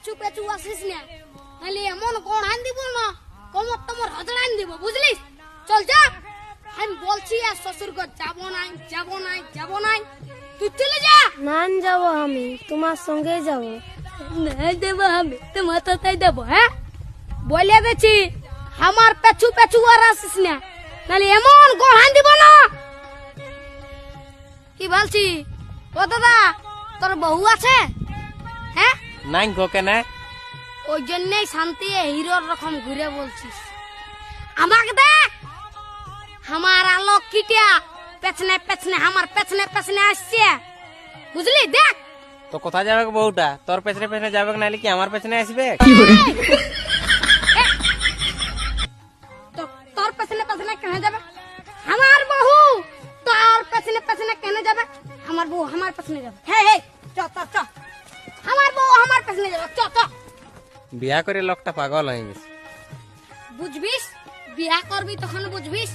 পেছু পেছু আসিস না, নাহলে এমন গড়ান দিব না কোমর তোমার হজড়ান দিব, বুঝলিস? চল যা, আমি বলছি আর শ্বশুর ঘর যাবো নাই, যাবো নাই, যাবো নাই, তুই চলে যা। না যাবো, আমি তোমার সঙ্গে যাব। না দেবো, আমি তোমার তাই দেবো। হ্যাঁ বলে দিচ্ছি, আমার পেছু পেছু আর আসিস না, নাহলে এমন গড়ান দিব না। কি বলছি? ও দাদা, তোর বউ আছে? হ্যাঁ নাই গো কেন? ওই জন্যই শান্তি হিরোর রকম ঘুরে বলছিস। আমাকে দেখ, আমার আলোক কিটিয়া পেছনে পেছনে, আমার পেছনে পেছনে আসছে, বুঝলি? দেখ তো কোথায় যাবে গো বউটা? তোর পেছনে পেছনে যাবে নাহলে কি আমার পেছনে আসবে? তোর পেছনে পেছনে কেন যাবে? আমার বউ তোর পেছনে পেছনে কেন যাবে? আমার বউ আমার পেছনে যাবে। হ্যাঁ হ্যাঁ, চ চ চ, আমার বউ আমার পেছনে যাবে, চ চ। বিয়া করে লোকটা পাগল হয়ে গেছে। বুঝবিস, বিয়া করবি তখন বুঝবিস।